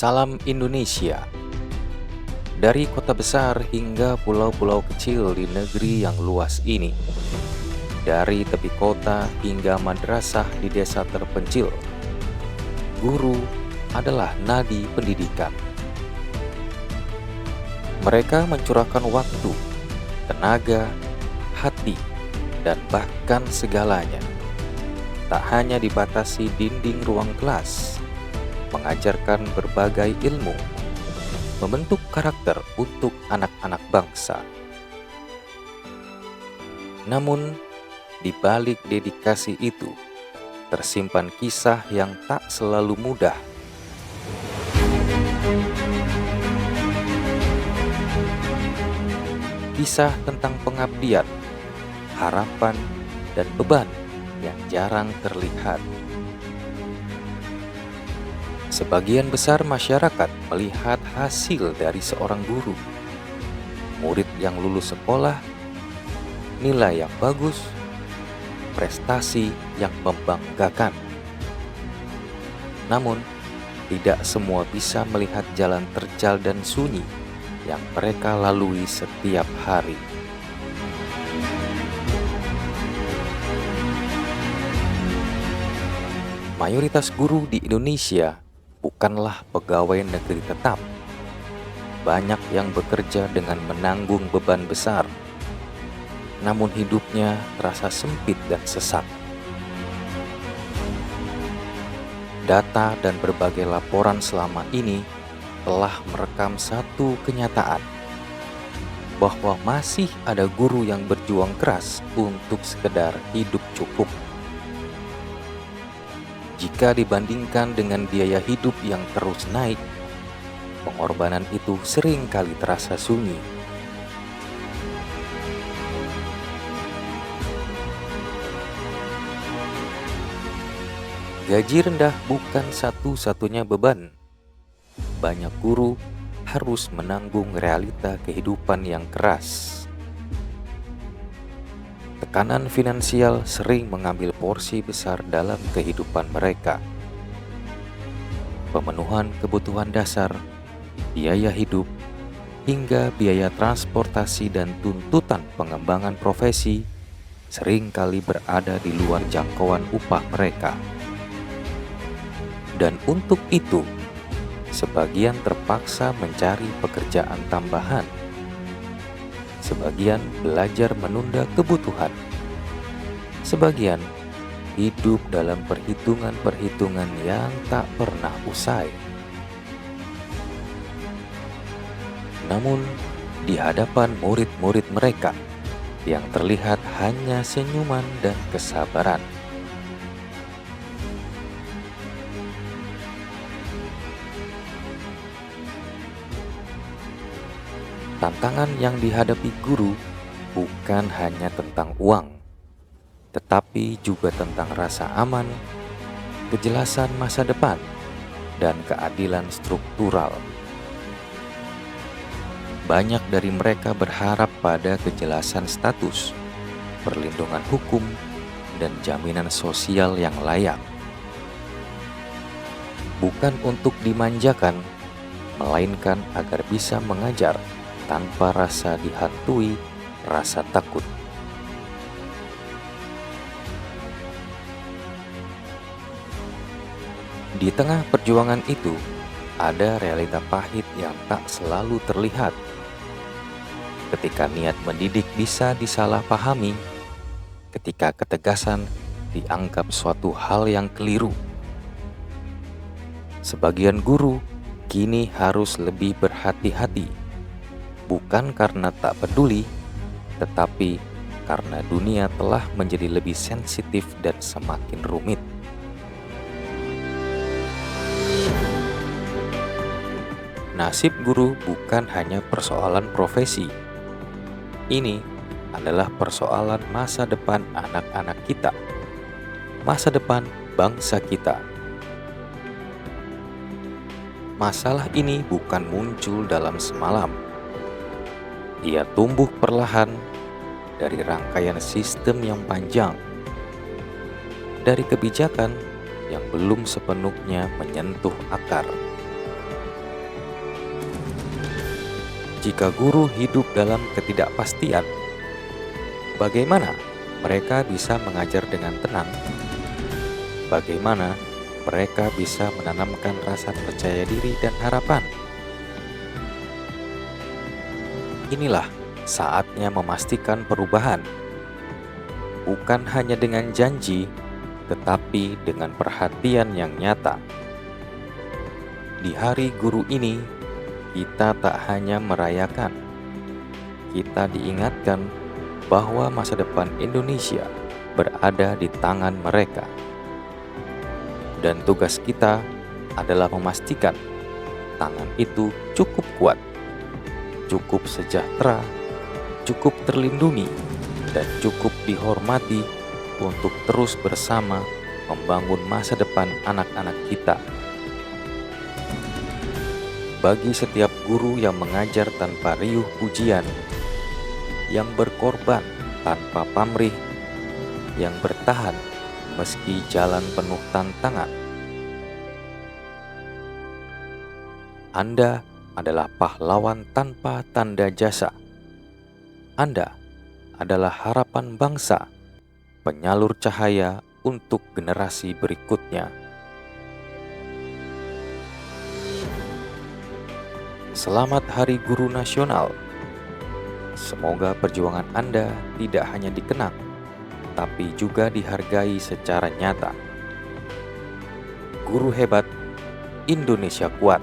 Salam Indonesia. Dari kota besar hingga pulau-pulau kecil di negeri yang luas ini, dari tepi kota hingga madrasah di desa terpencil, guru adalah nadi pendidikan. Mereka mencurahkan waktu, tenaga, hati, dan bahkan segalanya. Tak hanya dibatasi dinding ruang kelas, mengajarkan berbagai ilmu, membentuk karakter untuk anak-anak bangsa. Namun, di balik dedikasi itu, tersimpan kisah yang tak selalu mudah. Kisah tentang pengabdian, harapan, dan beban yang jarang terlihat. Sebagian besar masyarakat melihat hasil dari seorang guru, murid yang lulus sekolah, nilai yang bagus, prestasi yang membanggakan. Namun, tidak semua bisa melihat jalan terjal dan sunyi yang mereka lalui setiap hari. Mayoritas guru di Indonesia bukanlah pegawai negeri tetap. Banyak yang bekerja dengan menanggung beban besar, namun hidupnya terasa sempit dan sesak. Data dan berbagai laporan selama ini telah merekam satu kenyataan, bahwa masih ada guru yang berjuang keras untuk sekedar hidup cukup. Jika dibandingkan dengan biaya hidup yang terus naik, pengorbanan itu sering kali terasa sunyi. Gaji rendah bukan satu-satunya beban. Banyak guru harus menanggung realita kehidupan yang keras. Tekanan finansial sering mengambil porsi besar dalam kehidupan mereka. Pemenuhan kebutuhan dasar, biaya hidup, hingga biaya transportasi dan tuntutan pengembangan profesi seringkali berada di luar jangkauan upah mereka. Dan untuk itu, sebagian terpaksa mencari pekerjaan tambahan. Sebagian belajar menunda kebutuhan. Sebagian hidup dalam perhitungan-perhitungan yang tak pernah usai. Namun, di hadapan murid-murid mereka, yang terlihat hanya senyuman dan kesabaran. Tantangan yang dihadapi guru bukan hanya tentang uang, tetapi juga tentang rasa aman, kejelasan masa depan, dan keadilan struktural. Banyak dari mereka berharap pada kejelasan status, perlindungan hukum, dan jaminan sosial yang layak. Bukan untuk dimanjakan, melainkan agar bisa mengajar tanpa rasa dihantui rasa takut. Di tengah perjuangan itu, ada realita pahit yang tak selalu terlihat. Ketika niat mendidik bisa disalahpahami, ketika ketegasan dianggap suatu hal yang keliru. Sebagian guru kini harus lebih berhati-hati. Bukan karena tak peduli, tetapi karena dunia telah menjadi lebih sensitif dan semakin rumit. Nasib guru bukan hanya persoalan profesi. Ini adalah persoalan masa depan anak-anak kita, masa depan bangsa kita. Masalah ini bukan muncul dalam semalam. Ia tumbuh perlahan dari rangkaian sistem yang panjang, dari kebijakan yang belum sepenuhnya menyentuh akar, Jika guru hidup dalam ketidakpastian, bagaimana mereka bisa mengajar dengan tenang? Bagaimana mereka bisa menanamkan rasa percaya diri dan harapan? Inilah saatnya memastikan perubahan, bukan hanya dengan janji, tetapi dengan perhatian yang nyata. Di Hari Guru ini, kita tak hanya merayakan, kita diingatkan bahwa masa depan Indonesia berada di tangan mereka. Dan tugas kita adalah memastikan tangan itu cukup kuat, cukup sejahtera, cukup terlindungi, dan cukup dihormati untuk terus bersama membangun masa depan anak-anak kita. Bagi setiap guru yang mengajar tanpa riuh pujian, yang berkorban tanpa pamrih, yang bertahan meski jalan penuh tantangan, Anda adalah pahlawan tanpa tanda jasa. Anda adalah harapan bangsa, penyalur cahaya untuk generasi berikutnya. Selamat Hari Guru Nasional. Semoga perjuangan Anda tidak hanya dikenang, tapi juga dihargai secara nyata. Guru hebat, Indonesia kuat.